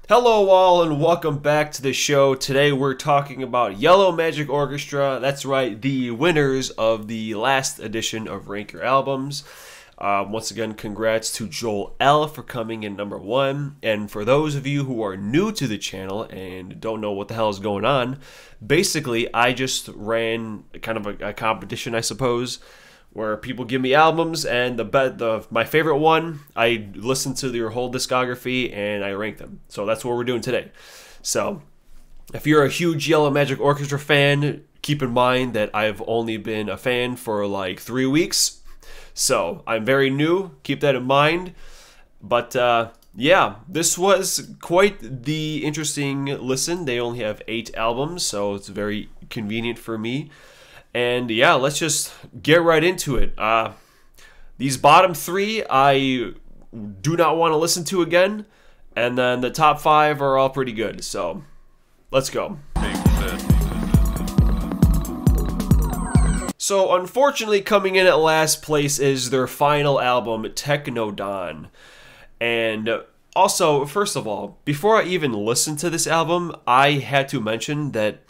Hello all and welcome back to the show. Today we're talking about Yellow Magic Orchestra. That's right, the winners of the last edition of Rank Your Albums. Once again, congrats to Joel L for coming in #1. And for those of you who are new to the channel and don't know what the hell is going on, basically I just ran kind of a competition, I suppose, where people give me albums, and my favorite one, I listen to their whole discography and I rank them. So that's what we're doing today. So if you're a huge Yellow Magic Orchestra fan, keep in mind that I've only been a fan for like 3 weeks. So I'm very new, keep that in mind. But yeah, this was quite the interesting listen. They only have 8 albums, so it's very convenient for me. And yeah, let's just get right into it. These bottom 3 I do not want to listen to again. And then the top 5 are all pretty good. So let's go. So unfortunately, coming in at last place is their final album, Technodon. And also, first of all, before I even listened to this album, I had to mention that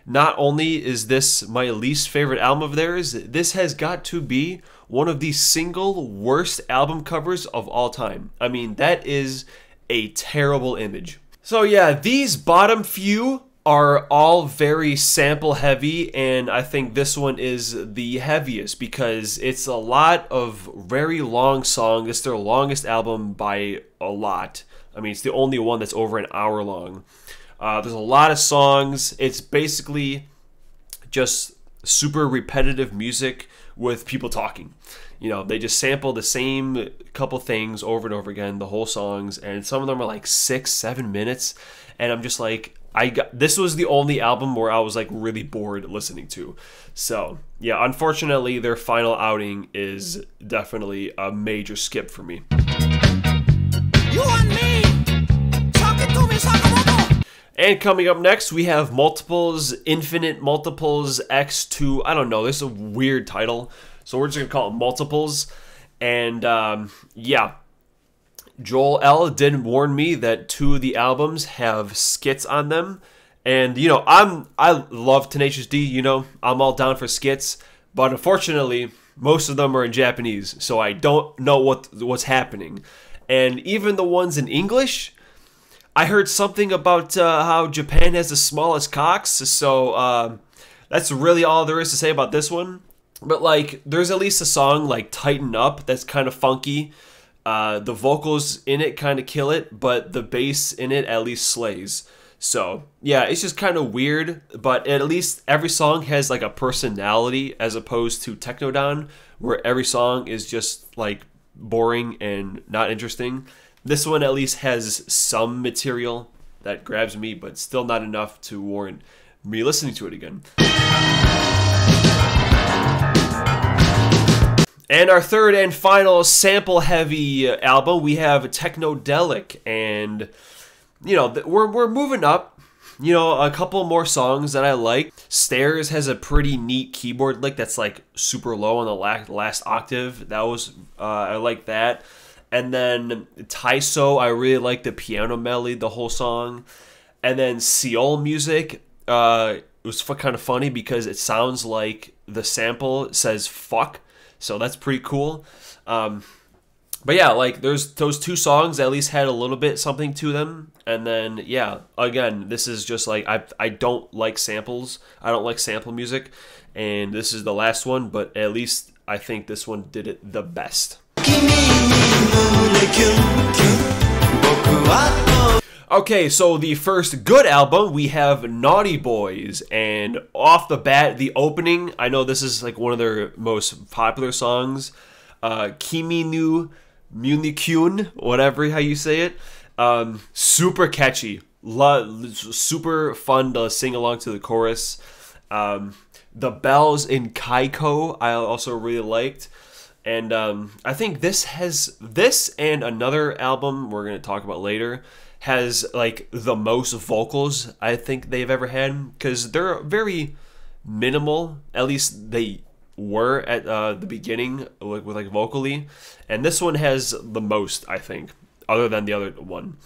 not only is this my least favorite album of theirs, this has got to be one of the single worst album covers of all time. I mean, that is a terrible image. So yeah, these bottom few are all very sample heavy, and I think this one is the heaviest because it's a lot of very long songs. It's their longest album by a lot. I mean, it's the only one that's over an hour long. There's a lot of songs. It's basically just super repetitive music with people talking. You know, they just sample the same couple things over and over again, the whole songs, and some of them are like 6-7 minutes. And I'm just like, this was the only album where I was like really bored listening to. So yeah, unfortunately, their final outing is definitely a major skip for me. You and me, talking to me, and coming up next, we have Multiples, Infinite Multiples, X2. I don't know, this is a weird title, so we're just going to call it Multiples. And yeah, Joel L did warn me that 2 of the albums have skits on them. And, you know, I love Tenacious D, you know, I'm all down for skits. But unfortunately, most of them are in Japanese, so I don't know what's happening. And even the ones in English, I heard something about how Japan has the smallest cocks, so that's really all there is to say about this one. But like, there's at least a song like Tighten Up that's kind of funky. The vocals in it kind of kill it, but the bass in it at least slays. So yeah, it's just kind of weird, but at least every song has like a personality as opposed to Technodon, where every song is just like boring and not interesting. This one at least has some material that grabs me, but still not enough to warrant me listening to it again. And our third and final sample-heavy album, we have Technodelic, and you know, we're moving up. You know, a couple more songs that I like. Stairs has a pretty neat keyboard lick that's like super low on the last octave. That was I like that. And then Taiso, I really like the piano melody, the whole song. And then Seoul Music, it was kind of funny because it sounds like the sample says fuck. So that's pretty cool. But yeah, like there's those 2 songs that at least had a little bit something to them. And then, yeah, again, this is just like, I don't like samples. I don't like sample music. And this is the last one, but at least I think this one did it the best. Okay, so the first good album, we have Naughty Boys, and off the bat, the opening, I know this is like one of their most popular songs, Kimi no Munikyun, whatever how you say it, super catchy, super fun to sing along to the chorus. The bells in Kaiko I also really liked. And I think this and another album we're going to talk about later has like the most vocals I think they've ever had, because they're very minimal, at least they were at the beginning with like vocally, and this one has the most, I think, other than the other one.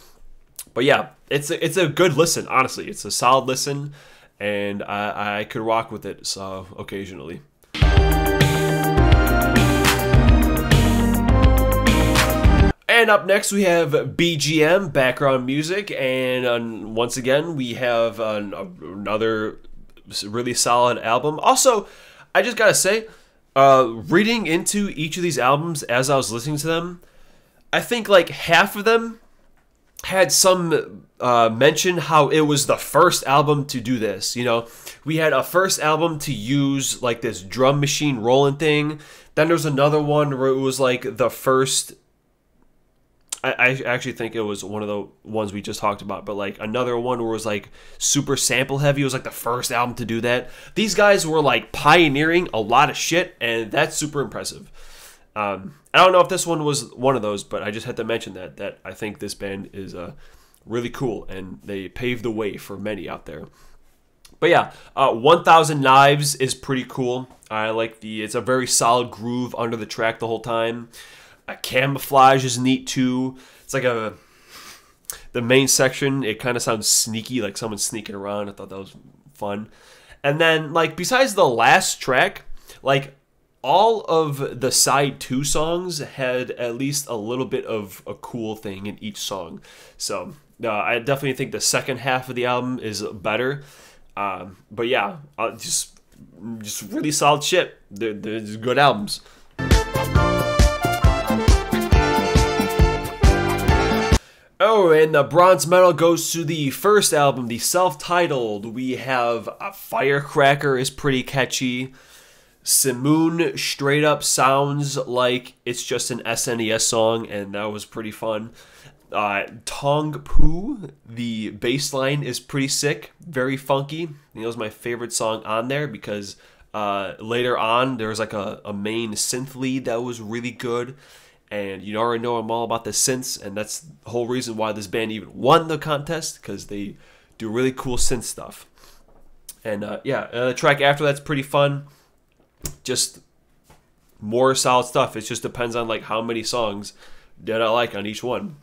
But yeah, it's a good listen. Honestly, it's a solid listen, and I could rock with it so occasionally. And up next we have BGM, background music, and once again we have another really solid album. Also, I just gotta say, reading into each of these albums as I was listening to them, I think like half of them had some mention how it was the first album to do this. You know, we had a first album to use like this drum machine rolling thing. Then there's another one where it was like the first. I actually think it was one of the ones we just talked about, but like another one where it was like super sample heavy. It was like the first album to do that. These guys were like pioneering a lot of shit, and that's super impressive. I don't know if this one was one of those, but I just had to mention that I think this band is really cool, and they paved the way for many out there. But yeah, 1000 Knives is pretty cool. I like it's a very solid groove under the track the whole time. Camouflage is neat too. It's like the main section, it kind of sounds sneaky, like someone's sneaking around. I thought that was fun. And then like besides the last track, like all of the side 2 songs had at least a little bit of a cool thing in each song. So I definitely think the second half of the album is better. But yeah, just really solid shit. They're good albums. Oh, and the bronze medal goes to the first album, the self-titled. We have Firecracker is pretty catchy. Simoon straight up sounds like it's just an SNES song, and that was pretty fun. Tong Poo, the bass line is pretty sick, very funky. I think that was my favorite song on there because later on there was like a main synth lead that was really good. And you already know I'm all about the synths, and that's the whole reason why this band even won the contest, because they do really cool synth stuff. And the track after that's pretty fun. Just more solid stuff. It just depends on like how many songs that I like on each one.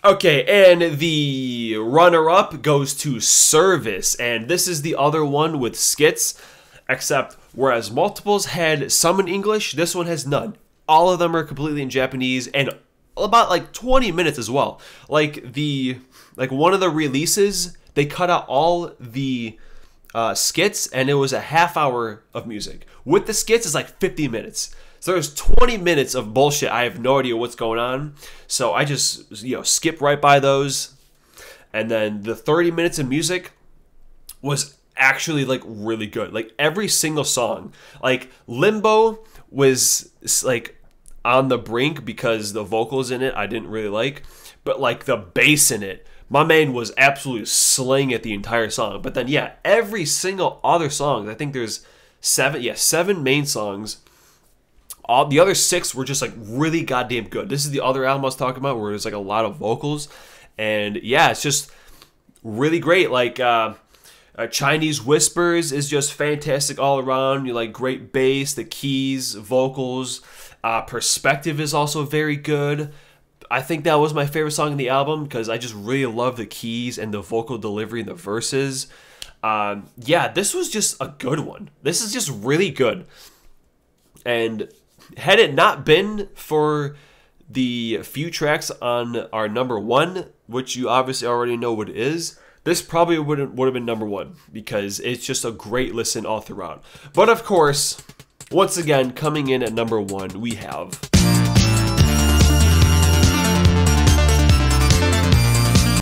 Okay, and the runner-up goes to Service, and this is the other one with skits. Except, whereas Multiples had some in English, this one has none. All of them are completely in Japanese, and about like 20 minutes as well. Like one of the releases, they cut out all the skits, and it was a half hour of music. With the skits, it's like 50 minutes. So there's 20 minutes of bullshit. I have no idea what's going on. So I just skip right by those. And then the 30 minutes of music was actually like really good. Like every single song, like Limbo was like on the brink because the vocals in it I didn't really like, but like the bass in it, my man was absolutely slaying it the entire song. But then every single other song, I think there's seven main songs. All the other 6 were just like really goddamn good. This is the other album I was talking about where there's like a lot of vocals, and it's just really great. Like Chinese Whispers is just fantastic all around. You like great bass, the keys, vocals. Perspective is also very good. I think that was my favorite song in the album because I just really love the keys and the vocal delivery and the verses. This was just a good one. This is just really good. And had it not been for the few tracks on our number 1, which you obviously already know what it is, this probably would have been number 1 because it's just a great listen all throughout. But of course, once again, coming in at number 1, we have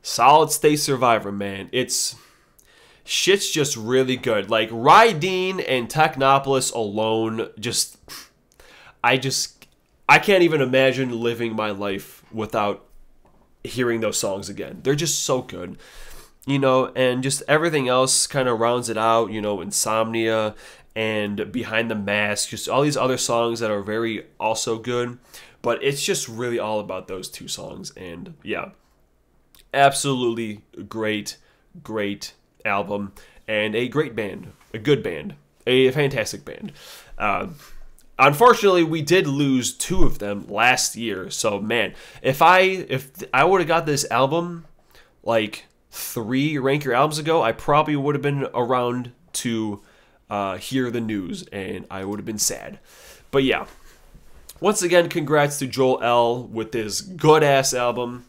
Solid State Survivor, man. Shit's just really good. Like Rydeen and Technopolis alone, I can't even imagine living my life without hearing those songs again. They're just so good. And just everything else kind of rounds it out, Insomnia and Behind the Mask, just all these other songs that are very also good, but it's just really all about those 2 songs. And absolutely great album and a great band, a good band, a fantastic band. unfortunately, we did lose 2 of them last year. So man, if I would have got this album like 3 Rank Your Albums ago, I probably would have been around to hear the news, and I would have been sad. But yeah, once again, congrats to Joel L. with this good-ass album.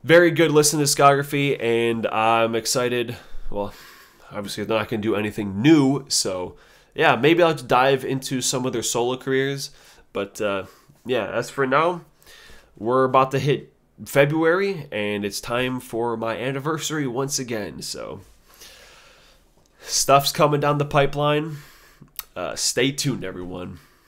Very good listen discography, and I'm excited. Well, obviously they're not going to do anything new, so yeah, maybe I'll dive into some of their solo careers. But yeah, as for now, we're about to hit February, and it's time for my anniversary once again. So stuff's coming down the pipeline. Stay tuned, everyone.